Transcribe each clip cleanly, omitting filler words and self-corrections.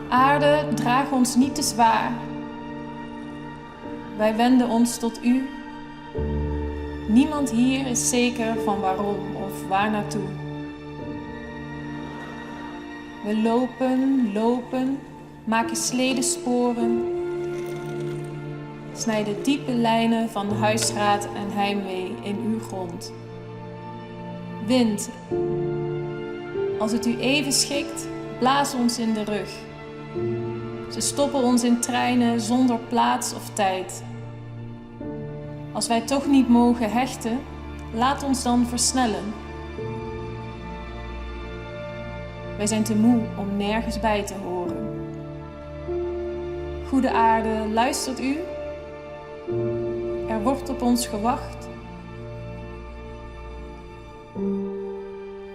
Aarde, draag ons niet te zwaar. Wij wenden ons tot u. Niemand hier is zeker van waarom of waar naartoe. We lopen, lopen, maken sledesporen, snijden diepe lijnen van huisraad en heimwee in uw grond. Wind, als het u even schikt, blaas ons in de rug. Ze stoppen ons in treinen zonder plaats of tijd. Als wij toch niet mogen hechten, laat ons dan versnellen. Wij zijn te moe om nergens bij te horen. Goede aarde, luistert u? Er wordt op ons gewacht.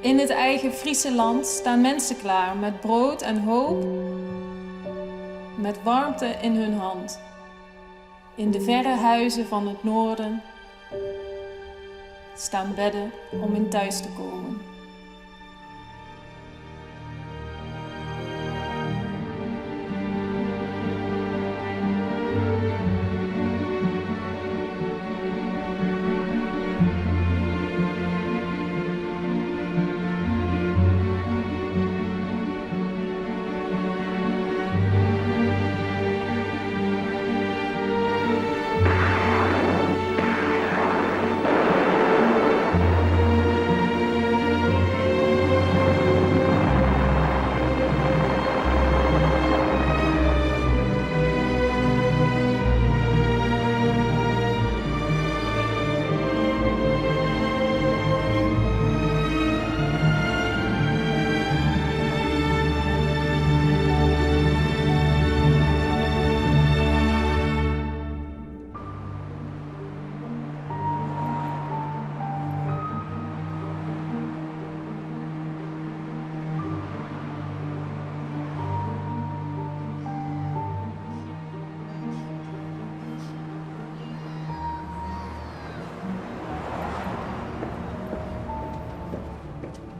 In het eigen Friese land staan mensen klaar met brood en hoop, met warmte in hun hand. In de verre huizen van het noorden staan bedden om in thuis te komen.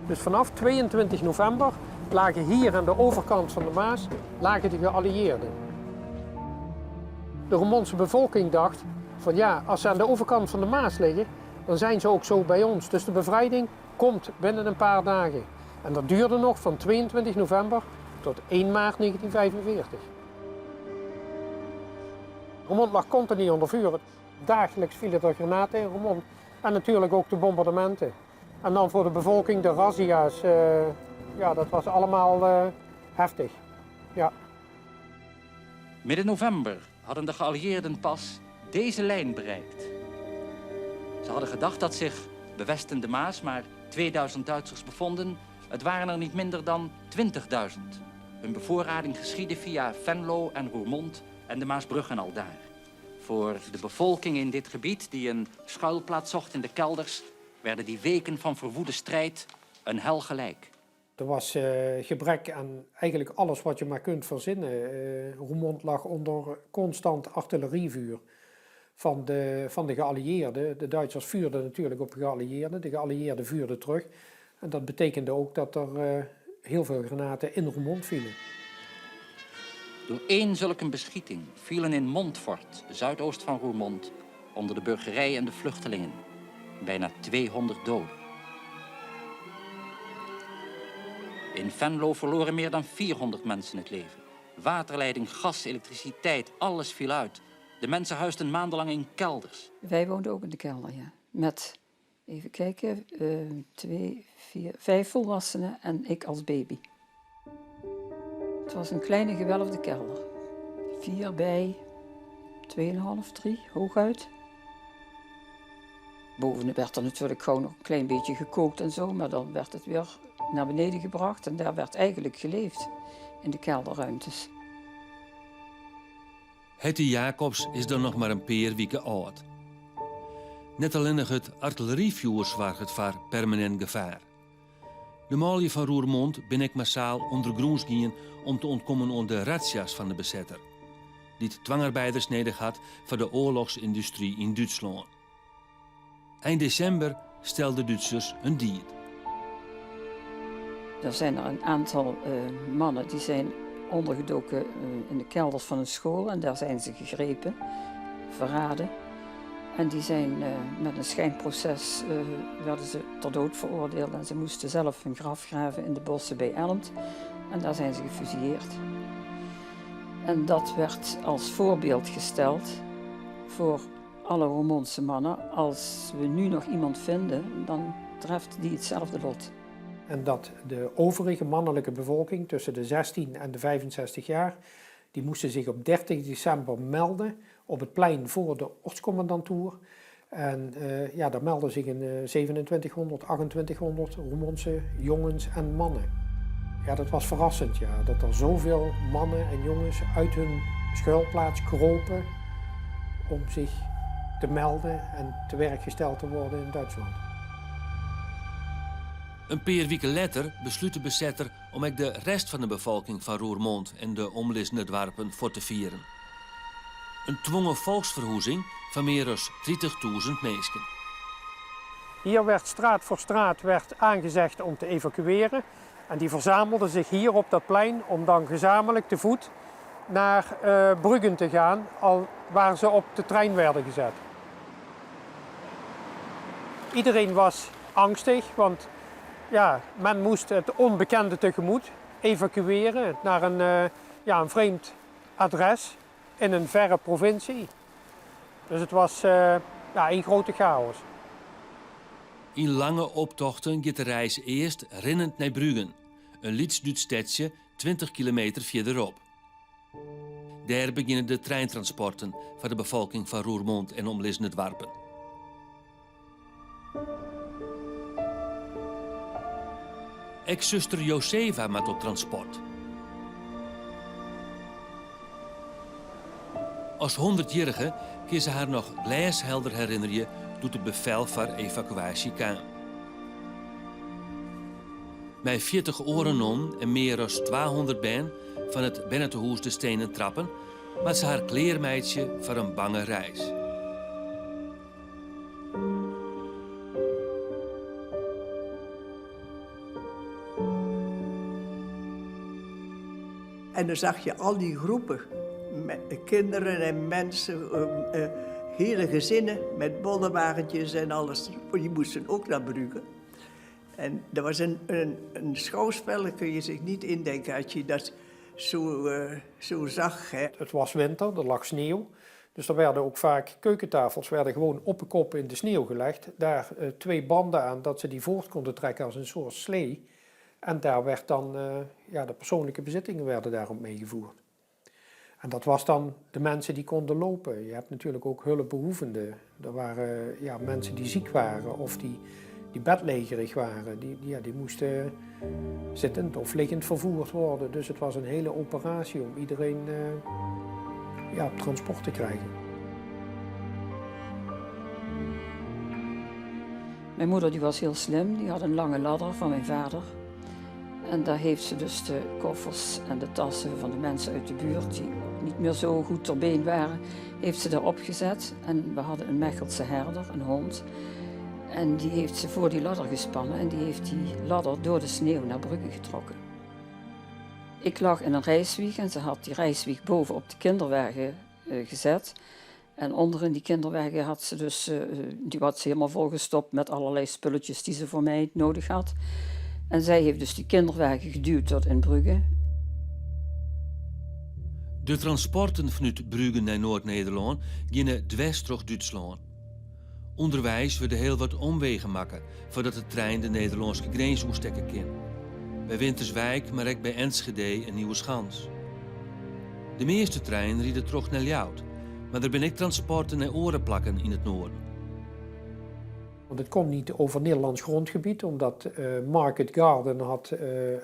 Dus vanaf 22 november lagen hier aan de overkant van de Maas lagen de geallieerden. De Roermondse bevolking dacht van ja, als ze aan de overkant van de Maas liggen, dan zijn ze ook zo bij ons. Dus de bevrijding komt binnen een paar dagen. En dat duurde nog van 22 november tot 1 maart 1945. Roermond lag continu onder vuur. Dagelijks vielen er granaten in Roermond. En natuurlijk ook de bombardementen. En dan voor de bevolking de razzia's. Ja, dat was allemaal heftig. Ja. Midden november hadden de geallieerden pas deze lijn bereikt. Ze hadden gedacht dat zich de West en de Maas maar 2000 Duitsers bevonden. Het waren er niet minder dan 20.000. Hun bevoorrading geschiedde via Venlo en Roermond en de Maasbrug en aldaar. Voor de bevolking in dit gebied, die een schuilplaats zocht in de kelders, werden die weken van verwoede strijd een hel gelijk. Er was gebrek aan eigenlijk alles wat je maar kunt verzinnen. Roermond lag onder constant artillerievuur van de geallieerden. De Duitsers vuurden natuurlijk op de geallieerden. De geallieerden vuurden terug. En dat betekende ook dat er heel veel granaten in Roermond vielen. Door één zulke beschieting vielen in Montfort, zuidoost van Roermond, onder de burgerij en de vluchtelingen bijna 200 doden. In Venlo verloren meer dan 400 mensen het leven. Waterleiding, gas, elektriciteit, alles viel uit. De mensen huisden maandenlang in kelders. Wij woonden ook in de kelder, ja. Met, even kijken, 5 volwassenen en ik als baby. Het was een kleine gewelfde kelder. 4 bij 2,5, 3, hooguit. Boven werd er natuurlijk gewoon nog een klein beetje gekookt en zo, maar dan werd het weer naar beneden gebracht en daar werd eigenlijk geleefd in de kelderruimtes. Hetty Jacobs is dan nog maar een paar weken oud. Net alleen nog het artillerievuur zorgt voor permanent gevaar. De malje van Roermond ben ik massaal onder groens gaan om te ontkomen aan de razzia's van de bezetter. die het dwangarbeiders nodig had voor de oorlogsindustrie in Duitsland. Eind december stelden Duitsers een dier. Er zijn er een aantal mannen die zijn ondergedoken in de kelders van een school en daar zijn ze gegrepen, verraden. En die zijn met een schijnproces werden ze ter dood veroordeeld en ze moesten zelf een graf graven in de bossen bij Elmt en daar zijn ze gefusilleerd. En dat werd als voorbeeld gesteld voor alle Roermondse mannen. Als we nu nog iemand vinden, dan treft die hetzelfde lot. En dat de overige mannelijke bevolking tussen de 16 en de 65 jaar, die moesten zich op 30 december melden op het plein voor de ortscommandantuur. En daar melden zich een 2700, 2800 Roermondse jongens en mannen. Ja, dat was verrassend, ja, dat er zoveel mannen en jongens uit hun schuilplaats kropen om zich te melden en te werk gesteld te worden in Duitsland. Een paar weken later besluit de bezetter om ook de rest van de bevolking van Roermond en de omliggende dorpen voor te vieren. Een dwongen volksverhuizing van meer dan 30.000 mensen. Hier werd straat voor straat aangezegd om te evacueren. En die verzamelden zich hier op dat plein om dan gezamenlijk te voet naar Bruggen te gaan, waar ze op de trein werden gezet. Iedereen was angstig, want ja, men moest het onbekende tegemoet evacueren naar een vreemd adres in een verre provincie. Dus het was een grote chaos. In lange optochten gaat de reis eerst rinnend naar Bruggen, een Leids-Duits stadje 20 kilometer verderop. Daar beginnen de treintransporten van de bevolking van Roermond en omliggende dorpen. Ex-zuster Josefa maakt op transport. Als 100-jarige kan ze haar nog glashelder herinneren toen het bevel voor evacuatie kwam. Bij 40 oren om en meer dan 200 ben van het Bennetehoes de stenen trappen, maakt ze haar kleermeidje voor een bange reis. En dan zag je al die groepen, met kinderen en mensen, hele gezinnen met bollenwagentjes en alles. Die moesten ook naar Brugge. En dat was een schouwspel, dat kun je zich niet indenken als je dat zo zag. Hè. Het was winter, er lag sneeuw. Dus er werden ook vaak keukentafels gewoon op de kop in de sneeuw gelegd. Daar 2 banden aan, dat ze die voort konden trekken als een soort slee. En daar werd dan, de persoonlijke bezittingen werden daarop meegevoerd. En dat was dan de mensen die konden lopen. Je hebt natuurlijk ook hulpbehoevenden. Er waren mensen die ziek waren of die bedlegerig waren. Die moesten zittend of liggend vervoerd worden. Dus het was een hele operatie om iedereen op transport te krijgen. Mijn moeder die was heel slim, die had een lange ladder van mijn vader. En daar heeft ze dus de koffers en de tassen van de mensen uit de buurt die niet meer zo goed ter been waren, heeft ze daarop gezet. En we hadden een Mechelse herder, een hond. En die heeft ze voor die ladder gespannen en die heeft die ladder door de sneeuw naar Brugge getrokken. Ik lag in een reiswieg en ze had die reiswieg boven op de kinderwagen gezet. En onderin die kinderwagen had ze dus, die had ze helemaal volgestopt met allerlei spulletjes die ze voor mij nodig had. En zij heeft dus die kinderwagen geduwd tot in Brugge. De transporten vanuit Brugge naar Noord-Nederland gingen dwars door Duitsland. Onderwijs werden heel wat omwegen maken voordat de trein de Nederlandse grens oestekken kon. Bij Winterswijk, maar ook bij Enschede en Nieuweschans. De meeste treinen rieden terug naar Ljouwt, maar er ben ook transporten naar Orenplakken in het noorden. Want het kon niet over Nederlands grondgebied, omdat Market Garden had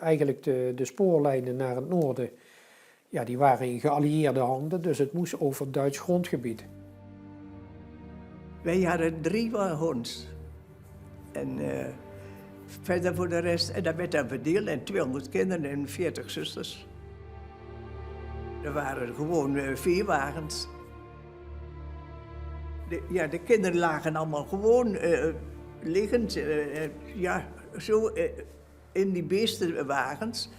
eigenlijk de spoorlijnen naar het noorden. Ja, die waren in geallieerde handen, dus het moest over Duits grondgebied. Wij hadden 3 wagons. En verder voor de rest, en dat werd dan verdeeld, en 200 kinderen en 40 zusters. Er waren gewoon veewagens. De kinderen lagen allemaal gewoon liggend, zo in die beestenwagens.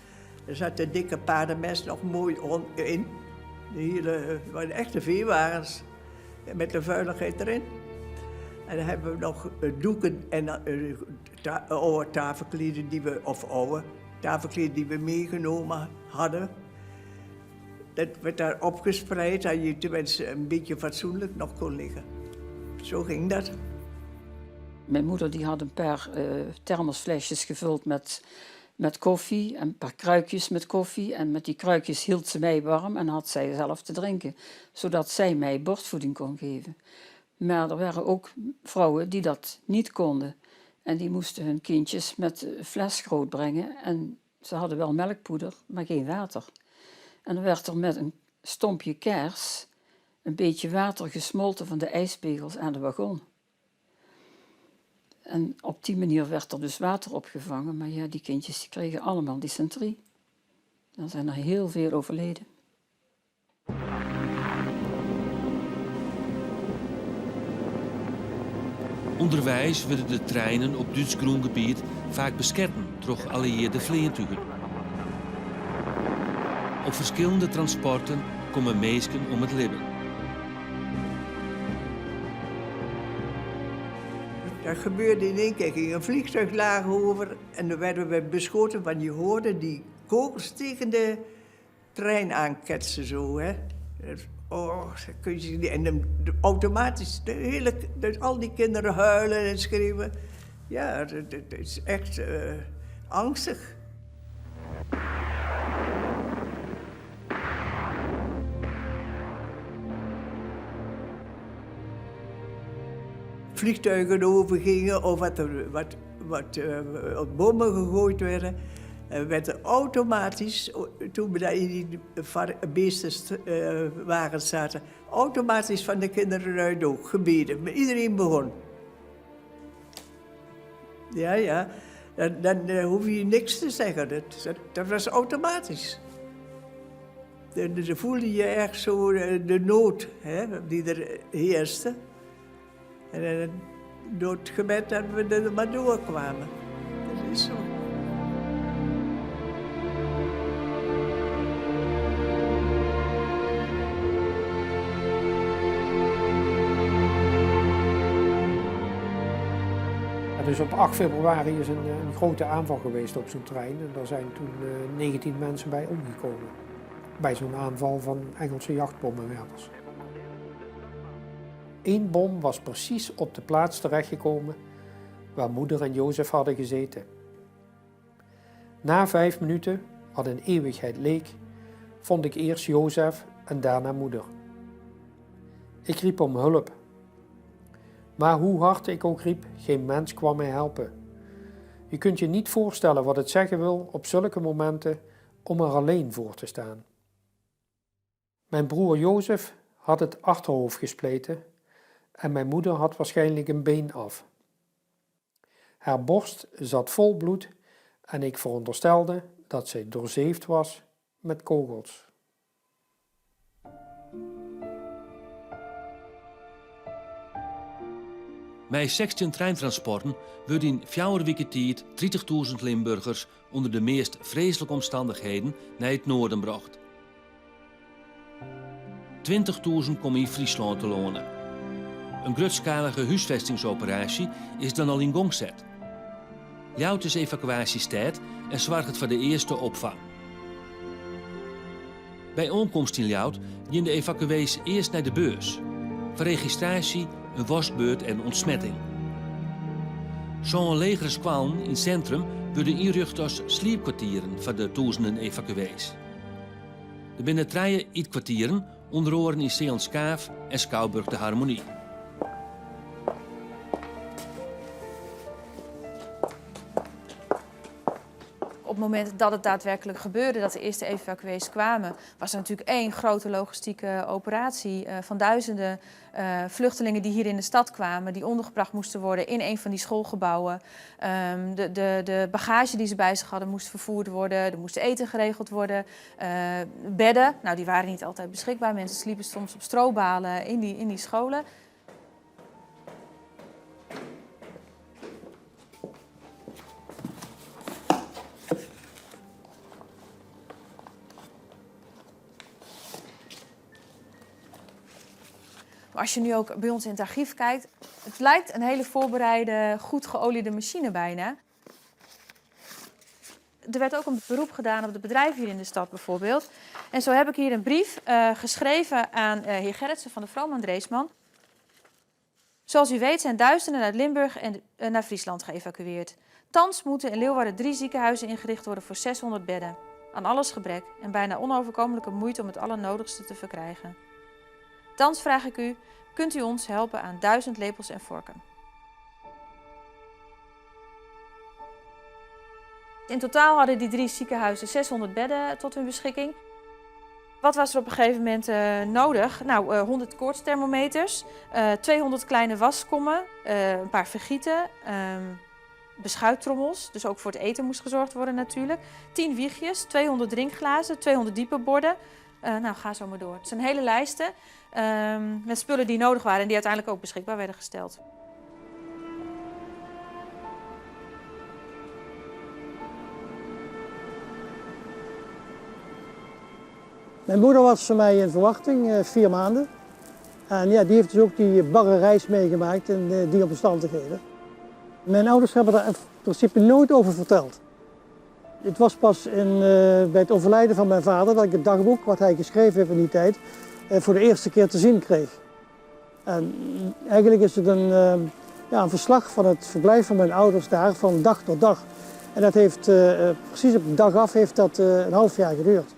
Er zat de dikke paardenmest nog mooi in. Het waren echte veewagens met de vuiligheid erin. En dan hebben we nog doeken en oude tafelkleden die we meegenomen hadden. Dat werd daar opgespreid, dat je tenminste een beetje fatsoenlijk nog kon liggen. Zo ging dat. Mijn moeder die had een paar thermosflesjes gevuld met koffie en een paar kruikjes met koffie. En met die kruikjes hield ze mij warm en had zij zelf te drinken, zodat zij mij borstvoeding kon geven. Maar er waren ook vrouwen die dat niet konden. En die moesten hun kindjes met fles grootbrengen. En ze hadden wel melkpoeder, maar geen water. En dan werd er met een stompje kers een beetje water gesmolten van de ijspegels aan de wagon. En op die manier werd er dus water opgevangen. Maar ja, die kindjes die kregen allemaal dysenterie. Dan zijn er heel veel overleden. Onderwijs werden de treinen op Duits groengebied vaak besketten door geallieerde vliegtuigen. Op verschillende transporten komen mensen om het leven. Dat gebeurde in één keer. Ging een vliegtuig laag over en dan werden we beschoten, want je hoorde die kogels tegen de trein aanketsen zo, hè. Oh, dat kun je zien. En dan automatisch, al die kinderen huilen en schreeuwen. Ja, dat is echt angstig. Vliegtuigen overgingen of wat bommen gegooid werden. Werd er automatisch, toen we daar in die beestenwagens zaten, automatisch van de kinderen uit ook gebeden. Maar iedereen begon. Ja. Dan hoef je niks te zeggen. Dat was automatisch. Dan voelde je echt zo de nood, hè, die er heerste. En door het gebed dat we er maar doorkwamen. Dat is zo. Dus op 8 februari is een grote aanval geweest op zo'n trein. En daar zijn toen 19 mensen bij omgekomen. Bij zo'n aanval van Engelse jachtbommenwerpers. 1 bom was precies op de plaats terechtgekomen waar moeder en Jozef hadden gezeten. Na 5 minuten, wat een eeuwigheid leek, vond ik eerst Jozef en daarna moeder. Ik riep om hulp. Maar hoe hard ik ook riep, geen mens kwam mij helpen. Je kunt je niet voorstellen wat het zeggen wil op zulke momenten om er alleen voor te staan. Mijn broer Jozef had het achterhoofd gespleten en mijn moeder had waarschijnlijk een been af. Haar borst zat vol bloed en ik veronderstelde dat zij doorzeefd was met kogels. Bij 16 treintransporten werden in 4 weken tijd 30.000 Limburgers onder de meest vreselijke omstandigheden naar het noorden gebracht. 20.000 komen in Friesland te wonen. Een grootschalige huisvestingsoperatie is dan al in gang gezet. Ljout is evacuatiestijd en zorgt voor de eerste opvang. Bij aankomst in Ljout gaan de evacuees eerst naar de beurs. Voor registratie, een wasbeurt en ontsmetting. Zo'n legere squallen in het centrum worden inricht als sliepkwartieren voor de duizenden evacuees. Er binnen 3 eetkwartieren, onder andere in Zeelandskaaf en Schouwburg de Harmonie. Op het moment dat het daadwerkelijk gebeurde, dat de eerste evacuees kwamen, was er natuurlijk één grote logistieke operatie van duizenden vluchtelingen die hier in de stad kwamen, die ondergebracht moesten worden in een van die schoolgebouwen. De bagage die ze bij zich hadden moest vervoerd worden, er moest eten geregeld worden. Bedden, nou die waren niet altijd beschikbaar, mensen sliepen soms op strobalen in die scholen. Als je nu ook bij ons in het archief kijkt, het lijkt een hele voorbereide, goed geoliede machine bijna. Er werd ook een beroep gedaan op de bedrijven hier in de stad bijvoorbeeld. En zo heb ik hier een brief geschreven aan heer Gerritsen van de Vrooman Dreesman. Zoals u weet zijn duizenden uit Limburg en naar Friesland geëvacueerd. Thans moeten in Leeuwarden 3 ziekenhuizen ingericht worden voor 600 bedden. Aan alles gebrek en bijna onoverkomelijke moeite om het allernodigste te verkrijgen. Thans vraag ik u, kunt u ons helpen aan 1000 lepels en vorken? In totaal hadden die 3 ziekenhuizen 600 bedden tot hun beschikking. Wat was er op een gegeven moment nodig? Nou, 100 koortsthermometers, 200 kleine waskommen, een paar vergieten, beschuittrommels, dus ook voor het eten moest gezorgd worden natuurlijk. 10 wiegjes, 200 drinkglazen, 200 diepe borden. Nou, ga zo maar door. Het zijn hele lijsten met spullen die nodig waren en die uiteindelijk ook beschikbaar werden gesteld. Mijn moeder was voor mij in verwachting, 4 maanden. En ja, die heeft dus ook die barre reis meegemaakt in die omstandigheden. Mijn ouders hebben daar in principe nooit over verteld. Het was pas bij het overlijden van mijn vader dat ik het dagboek, wat hij geschreven heeft in die tijd, voor de eerste keer te zien kreeg. En eigenlijk is het een verslag van het verblijf van mijn ouders daar van dag tot dag. En dat heeft precies op de dag af heeft dat een half jaar geduurd.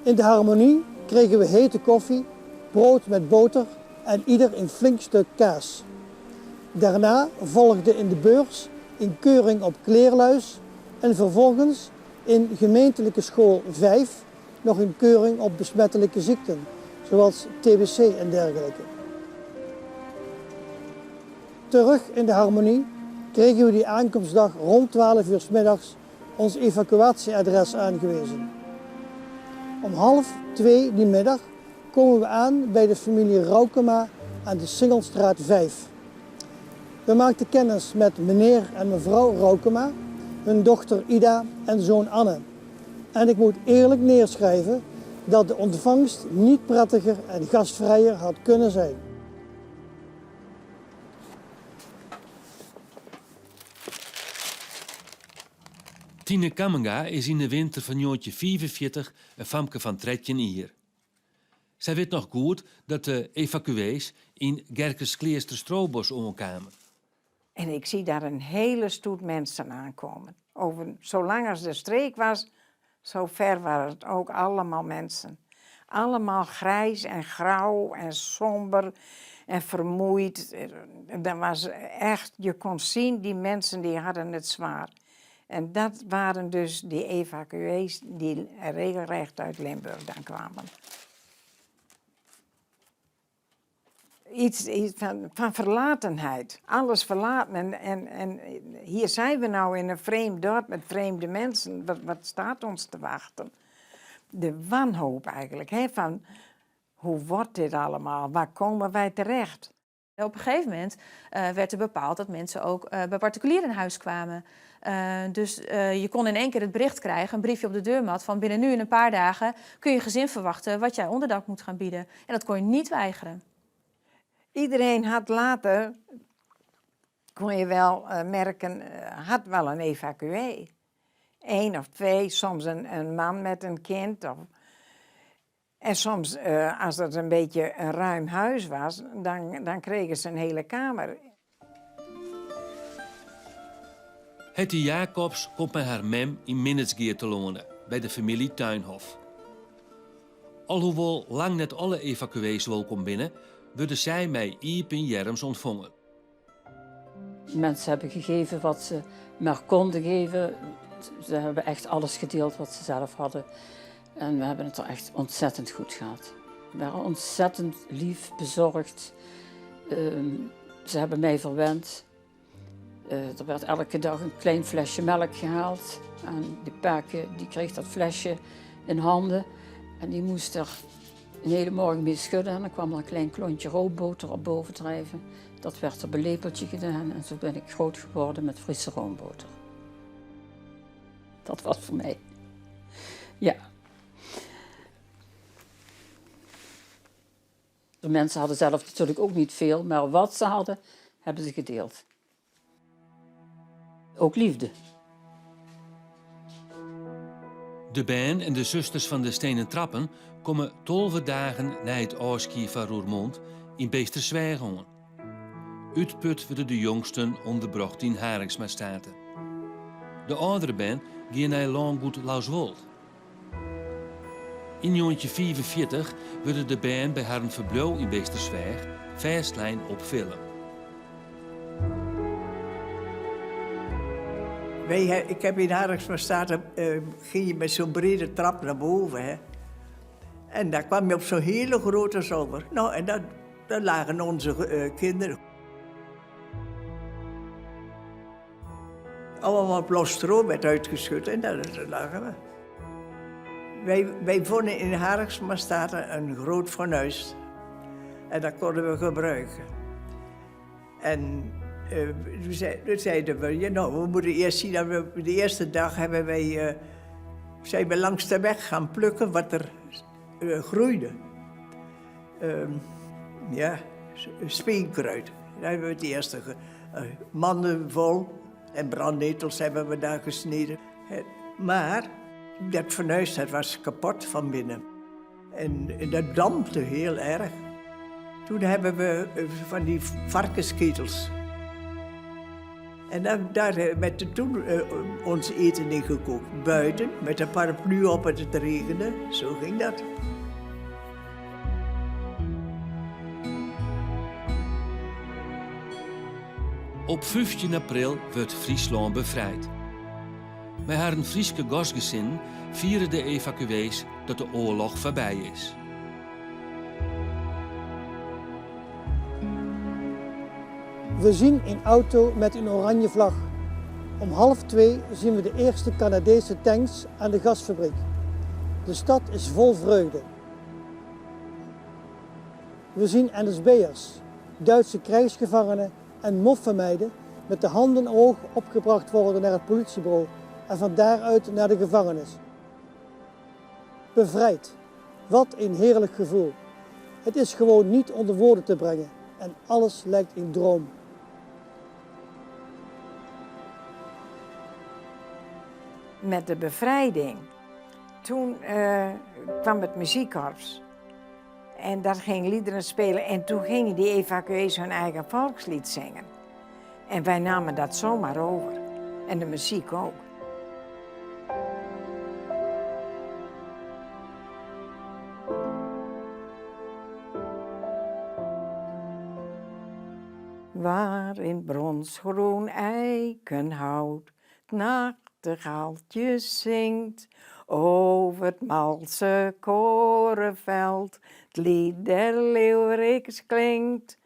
In de Harmonie kregen we hete koffie, brood met boter en ieder een flink stuk kaas. Daarna volgde in de beurs een keuring op kleerluis en vervolgens in gemeentelijke school 5 nog een keuring op besmettelijke ziekten, zoals TBC en dergelijke. Terug in de Harmonie kregen we die aankomstdag rond 12 uur 's middags ons evacuatieadres aangewezen. Om 1:30 die middag komen we aan bij de familie Raukema aan de Singelstraat 5. We maakten kennis met meneer en mevrouw Raukema, hun dochter Ida en zoon Anne. En ik moet eerlijk neerschrijven dat de ontvangst niet prettiger en gastvrijer had kunnen zijn. Tine Kamminga is in de winter van 1945 een famke van 13 jaar. Zij weet nog goed dat de evacuees in Gerkes-Kleester-Stroobos omkwamen. En ik zie daar een hele stoet mensen aankomen. Zolang als de streek was, zo ver waren het ook allemaal mensen. Allemaal grijs en grauw en somber en vermoeid. Dat was echt, je kon zien, die mensen die hadden het zwaar. En dat waren dus die evacuees die regelrecht uit Limburg dan kwamen. Iets van verlatenheid. Alles verlaten. En hier zijn we nou in een vreemd dorp met vreemde mensen. Wat staat ons te wachten? De wanhoop eigenlijk. Van hoe wordt dit allemaal? Waar komen wij terecht? Op een gegeven moment werd er bepaald dat mensen ook bij particulieren in huis kwamen. Dus je kon in één keer het bericht krijgen, een briefje op de deurmat, van binnen nu en een paar dagen kun je gezin verwachten wat jij onderdak moet gaan bieden. En dat kon je niet weigeren. Iedereen had later, kon je wel merken, had wel een evacuee. 1 of 2, soms een man met een kind. En soms, als het een beetje een ruim huis was, dan kregen ze een hele kamer. Hetty Jacobs komt met haar mem in Minnesgeer te wonen, bij de familie Tuinhof. Alhoewel lang net alle evacuees welkom binnen, worden zij mij Iep en Jerms ontvangen. Mensen hebben gegeven wat ze maar konden geven. Ze hebben echt alles gedeeld wat ze zelf hadden. En we hebben het er echt ontzettend goed gehad. We waren ontzettend lief, bezorgd. Ze hebben mij verwend. Er werd elke dag een klein flesje melk gehaald. En die Peke die kreeg dat flesje in handen. En die moest er een hele morgen mee schudden. En dan kwam er een klein klontje roomboter op boven drijven. Dat werd op een lepeltje gedaan. En zo ben ik groot geworden met Friese roomboter. Dat was voor mij. Ja. De mensen hadden zelf natuurlijk ook niet veel, maar wat ze hadden, hebben ze gedeeld. Ook liefde. De band en de zusters van de Stenen Trappen komen 12 dagen na het afscheid van Roermond in Beesterswijk aan. Uitput werden de jongsten onderbracht in Haringsma-Staten. De oudere band ging naar Langgoed Lauswold. In 1945 werd de band bij haar verblijf in Beesterswijk vestlijn op film. Ik heb in Haringsma-Staten, ging je met zo'n brede trap naar boven. Hè. En daar kwam je op zo'n hele grote zolder. Nou, en daar lagen onze kinderen. Allemaal op los stro werd uitgeschud en daar lagen we. Wij vonden in Haringsma-Staten een groot fornuis. En dat konden we gebruiken. En toen zeiden we, nou, we moeten eerst zien dat we de eerste dag zijn we langs de weg gaan plukken wat er groeide. Speenkruid. Daar hebben we het eerste manden vol en brandnetels hebben we daar gesneden. Maar dat fornuis dat was kapot van binnen. En dat dampte heel erg. Toen hebben we van die varkensketels. En daar werd toen ons eten in gekookt. Buiten, met een paraplu op het regende. Zo ging dat. Op 15 april wordt Friesland bevrijd. Bij haar Frieske gastgezin vieren de evacuees dat de oorlog voorbij is. We zien een auto met een oranje vlag. Om 1:30 zien we de eerste Canadese tanks aan de gasfabriek. De stad is vol vreugde. We zien NSB'ers, Duitse krijgsgevangenen en moffenmeiden met de handen omhoog opgebracht worden naar het politiebureau en van daaruit naar de gevangenis. Bevrijd. Wat een heerlijk gevoel. Het is gewoon niet onder woorden te brengen en alles lijkt een droom. Met de bevrijding, toen kwam het muziekkorps. En daar gingen liederen spelen en toen gingen die evacuees hun eigen volkslied zingen. En wij namen dat zomaar over. En de muziek ook. Waar in bronsgroen eikenhout het nachtegaaltje zingt, over het malse korenveld het lied der leeuwriks klinkt,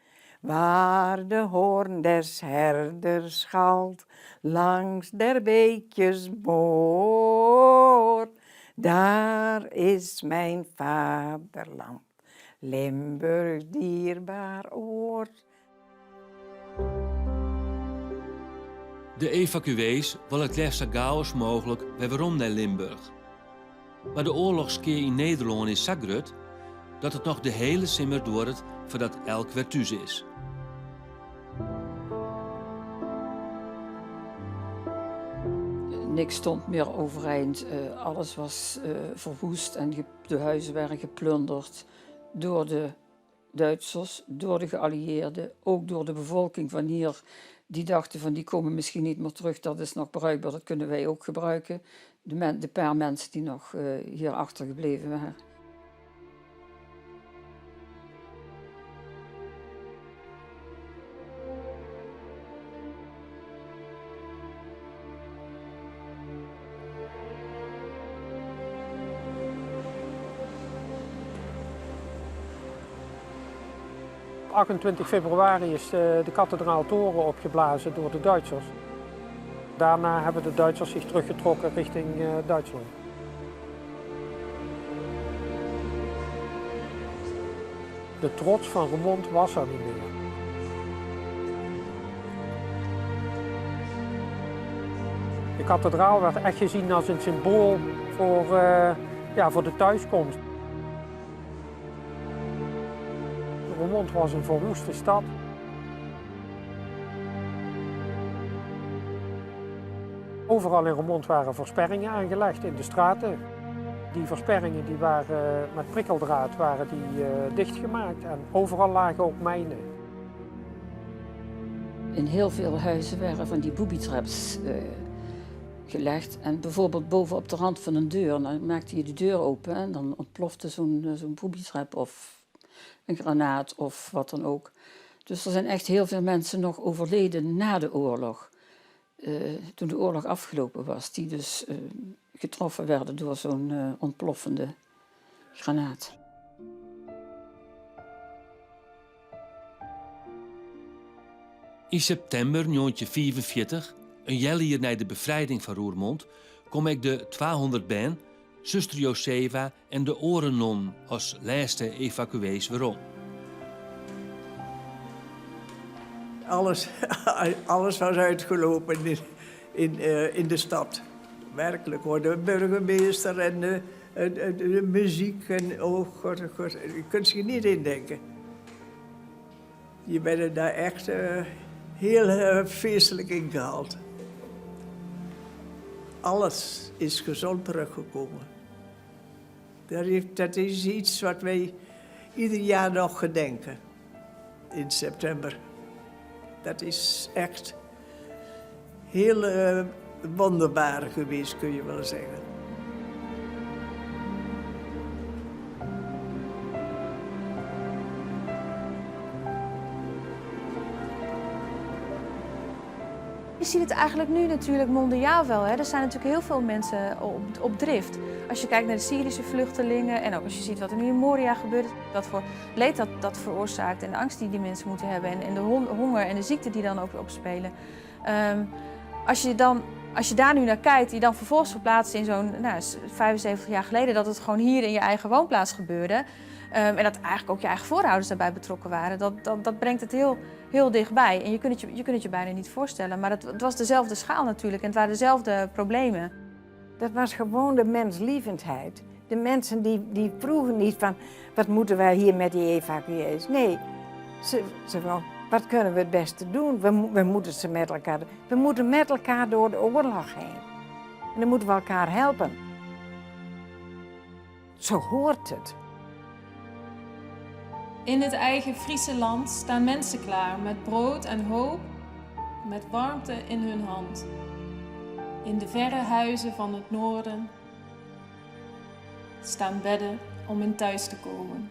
waar de hoorn des herders schalt, langs der beekjes boord, daar is mijn vaderland, Limburg dierbaar oord. De evacuees willen het liefst zo gauw als mogelijk weer waarom naar Limburg. Maar de oorlogskeer in Nederland is zo groot dat het nog de hele simmer duurt voordat elk weer thuis is. Niks stond meer overeind. Alles was verwoest en de huizen werden geplunderd door de Duitsers, door de geallieerden, ook door de bevolking van hier. Die dachten van die komen misschien niet meer terug, dat is nog bruikbaar, dat kunnen wij ook gebruiken. De paar mensen die nog hier achtergebleven waren. 28 februari is de kathedraaltoren opgeblazen door de Duitsers. Daarna hebben de Duitsers zich teruggetrokken richting Duitsland. De trots van Roermond was er niet meer. De kathedraal werd echt gezien als een symbool voor de thuiskomst. Roermond was een verwoeste stad. Overal in Roermond waren versperringen aangelegd in de straten. Die versperringen die waren met prikkeldraad dichtgemaakt en overal lagen ook mijnen. In heel veel huizen werden van die booby-traps gelegd. En bijvoorbeeld bovenop de rand van een deur, dan maakte je de deur open en dan ontplofte zo'n booby-trap of een granaat of wat dan ook. Dus er zijn echt heel veel mensen nog overleden na de oorlog. Toen de oorlog afgelopen was, die dus getroffen werden door zo'n ontploffende granaat. In september 1945, een jaar hier na de bevrijding van Roermond, kom ik de 200 ben, zuster Josefa en de Orennon als laatste evacuees weer om. Alles was uitgelopen in de stad. Werkelijk hoor, de burgemeester en de muziek en oh god, je kunt je niet indenken. Je bent er daar echt heel feestelijk ingehaald. Alles is gezond teruggekomen. Dat is iets wat wij ieder jaar nog gedenken in september. Dat is echt heel wonderbaar geweest, kun je wel zeggen. Je ziet het eigenlijk nu natuurlijk mondiaal wel. Hè? Er zijn natuurlijk heel veel mensen op drift. Als je kijkt naar de Syrische vluchtelingen en ook als je ziet wat er nu in Moria gebeurt. Wat voor leed dat veroorzaakt en de angst die die mensen moeten hebben. En de honger en de ziekte die dan ook opspelen. Als je daar nu naar kijkt, die dan vervolgens verplaatst in zo'n 75 jaar geleden. Dat het gewoon hier in je eigen woonplaats gebeurde. En dat eigenlijk ook je eigen voorouders daarbij betrokken waren. Dat brengt het heel dichtbij. En je kunt het je bijna niet voorstellen. Maar het was dezelfde schaal natuurlijk en het waren dezelfde problemen. Dat was gewoon de menslievendheid. De mensen die vroegen niet van, wat moeten wij hier met die evacuees? Nee, ze van, wat kunnen we het beste doen? We moeten ze met elkaar doen. We moeten met elkaar door de oorlog heen. En dan moeten we elkaar helpen. Zo hoort het. In het eigen Friese land staan mensen klaar met brood en hoop, met warmte in hun hand. In de verre huizen van het noorden staan bedden om in thuis te komen.